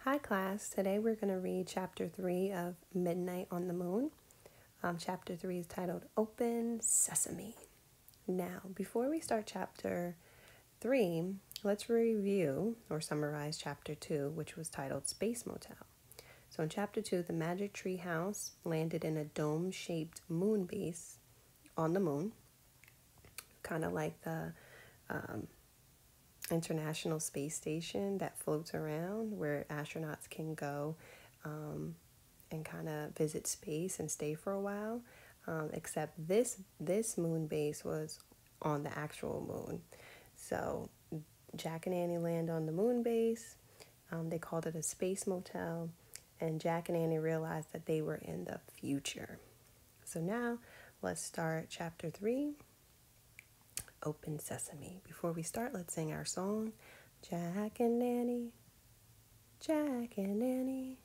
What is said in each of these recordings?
Hi class, today we're going to read chapter 3 of Midnight on the Moon. Chapter 3 is titled Open Sesame. Now, before we start chapter 3, let's review or summarize chapter 2, which was titled Space Motel. So in chapter 2, the magic tree house landed in a dome-shaped moon base on the moon, kind of like the International Space Station that floats around where astronauts can go and kind of visit space and stay for a while. Except this moon base was on the actual moon. So Jack and Annie land on the moon base. They called it a space motel, and Jack and Annie realized that they were in the future. So now let's start chapter 3. Open Sesame. Before we start, let's sing our song. Jack and Annie, Jack and Annie,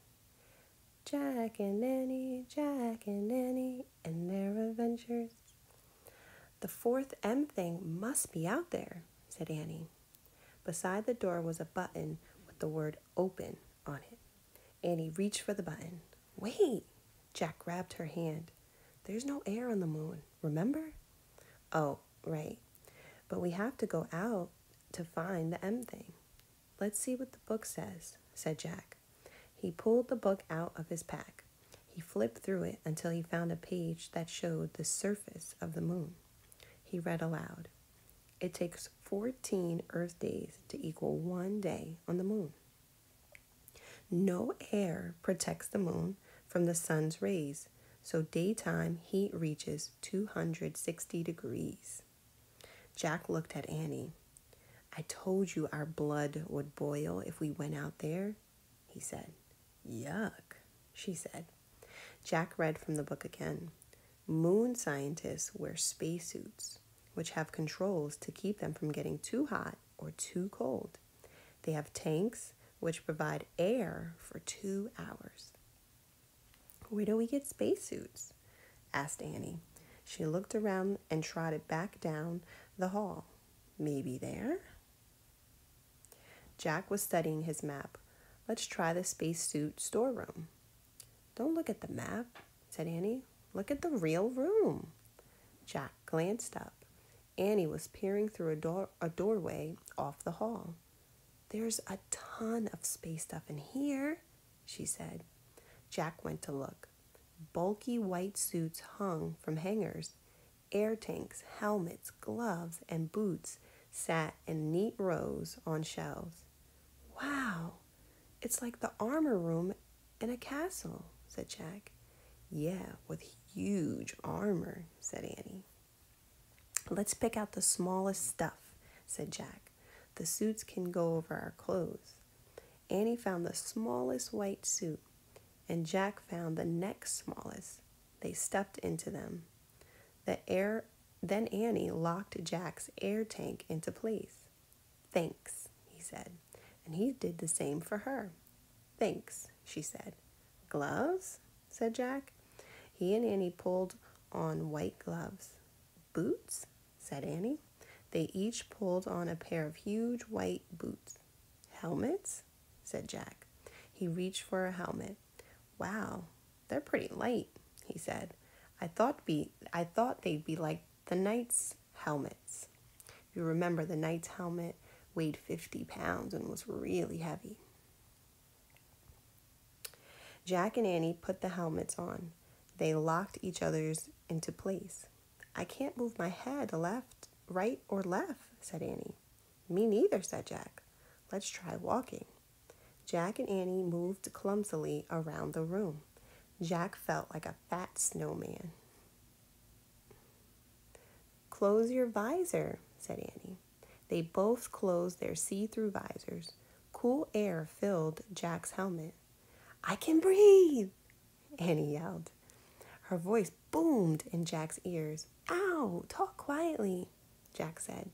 Jack and Annie, Jack and Annie, and their adventures. The fourth M thing must be out there, said Annie. Beside the door was a button with the word open on it. Annie reached for the button. Wait, Jack grabbed her hand. There's no air on the moon, remember? Oh, right. But we have to go out to find the M thing. Let's see what the book says, said Jack. He pulled the book out of his pack. He flipped through it until he found a page that showed the surface of the moon. He read aloud. It takes 14 Earth days to equal 1 day on the moon. No air protects the moon from the sun's rays, so daytime heat reaches 260 degrees. Jack looked at Annie. I told you our blood would boil if we went out there, he said. Yuck, she said. Jack read from the book again. Moon scientists wear spacesuits, which have controls to keep them from getting too hot or too cold. They have tanks, which provide air for 2 hours. Where do we get spacesuits? Asked Annie. She looked around and trotted back down the hall. Maybe there? Jack was studying his map. Let's try the spacesuit storeroom. Don't look at the map, said Annie. Look at the real room. Jack glanced up. Annie was peering through a doorway off the hall. There's a ton of space stuff in here, she said. Jack went to look. Bulky white suits hung from hangers. Air tanks, helmets, gloves, and boots sat in neat rows on shelves. Wow, it's like the armor room in a castle, said Jack. Yeah, with huge armor, said Annie. Let's pick out the smallest stuff, said Jack. The suits can go over our clothes. Annie found the smallest white suit, and Jack found the next smallest. They stepped into them. Then Annie locked Jack's air tank into place. Thanks, he said, and he did the same for her. Thanks, she said. Gloves? Said Jack. He and Annie pulled on white gloves. Boots? Said Annie. They each pulled on a pair of huge white boots. Helmets? Said Jack. He reached for a helmet. Wow, they're pretty light, he said. I thought they'd be like the knight's helmets. You remember the knight's helmet weighed 50 pounds and was really heavy. Jack and Annie put the helmets on. They locked each other's into place. I can't move my head right or left, said Annie. Me neither, said Jack. Let's try walking. Jack and Annie moved clumsily around the room. Jack felt like a fat snowman. Close your visor, said Annie. They both closed their see-through visors. Cool air filled Jack's helmet. I can breathe, Annie yelled. Her voice boomed in Jack's ears. Ow, talk quietly, Jack said.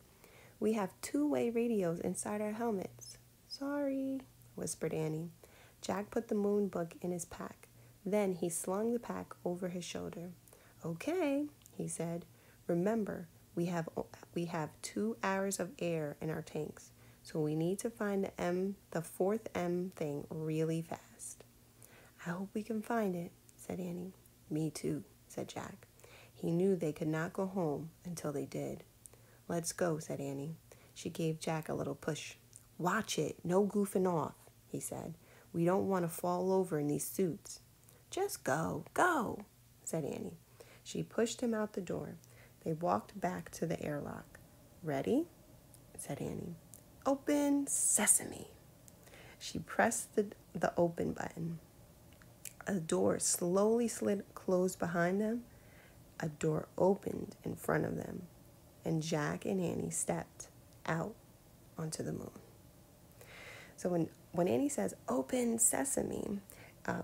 We have two-way radios inside our helmets. Sorry, whispered Annie. Jack put the moon book in his pack. Then he slung the pack over his shoulder. Okay, he said. Remember, we have 2 hours of air in our tanks, So we need to find the fourth M thing really fast. I hope we can find it, said Annie. Me too, said Jack. He knew they could not go home until they did. Let's go, said Annie. She gave Jack a little push. Watch it, no goofing off, he said. We don't want to fall over in these suits. Just go, said Annie. She pushed him out the door. They walked back to the airlock. Ready? Said Annie. Open sesame. She pressed the open button. A door slowly slid closed behind them. A door opened in front of them, and Jack and Annie stepped out onto the moon. So when Annie says, open sesame,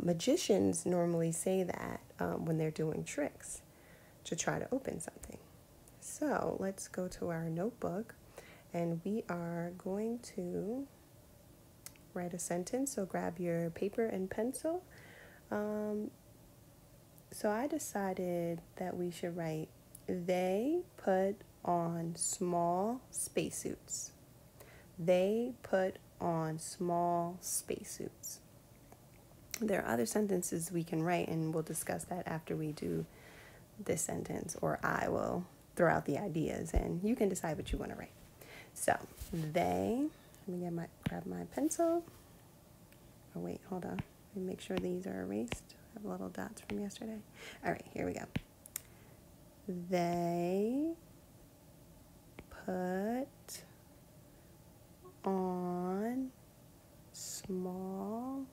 magicians normally say that when they're doing tricks to try to open something. So let's go to our notebook, and we are going to write a sentence. So grab your paper and pencil. So I decided that we should write, they put on small spacesuits. They put on small spacesuits. There are other sentences we can write, and we'll discuss that after we do this sentence, or I will throw out the ideas, and you can decide what you want to write. So, let me grab my pencil. Oh, wait, hold on. Let me make sure these are erased. I have little dots from yesterday. All right, here we go. They put on small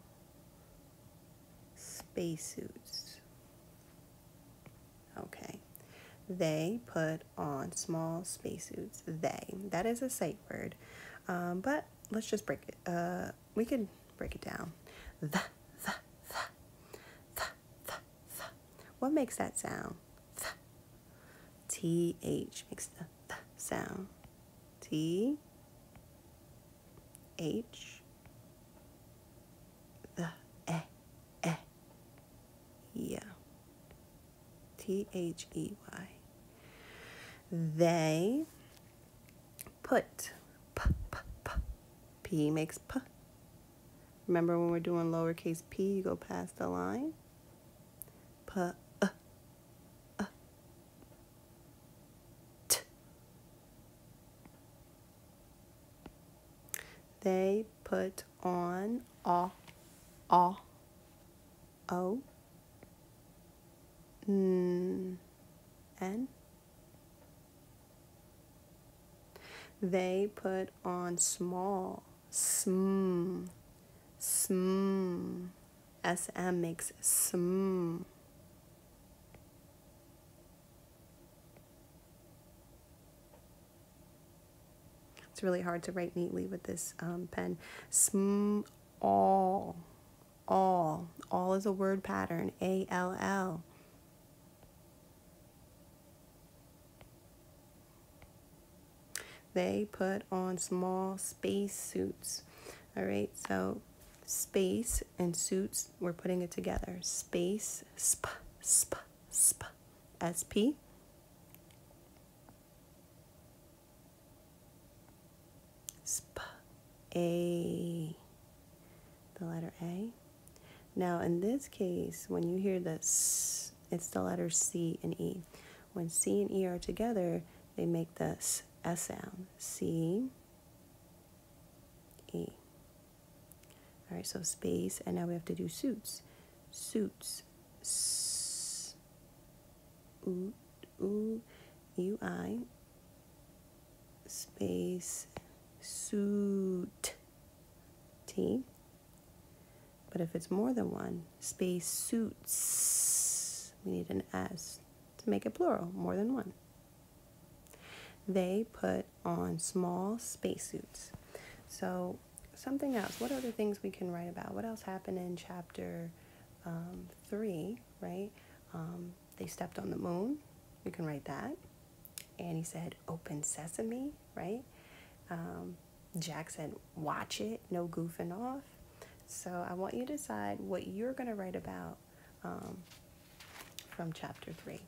spacesuits. Okay. They put on small spacesuits. They. That is a sight word. But let's just break it. We can break it down. The. What makes that sound? TH makes the sound. TH. The yeah. THEY. They put. P makes P. Remember when we're doing lowercase p, you go past the line? P. T. They put on O. N. They put on small. SM makes sm. It's really hard to write neatly with this pen. All is a word pattern. ALL. They put on small space suits. All right, so space and suits, we're putting it together. Space, SP. A. The letter A. Now, in this case, when you hear the S, it's the letters C and E. When C and E are together, they make the S sound. C, E. All right, so space, and now we have to do suits. Suits. S, U-I. Space, suit. T. But if it's more than one, space suits, we need an S to make it plural, more than one. They put on small spacesuits. So something else, what other things we can write about? What else happened in chapter 3, right? They stepped on the moon. We can write that. Annie said, open sesame, right? Jack said, watch it, no goofing off. So I want you to decide what you're going to write about from chapter 3.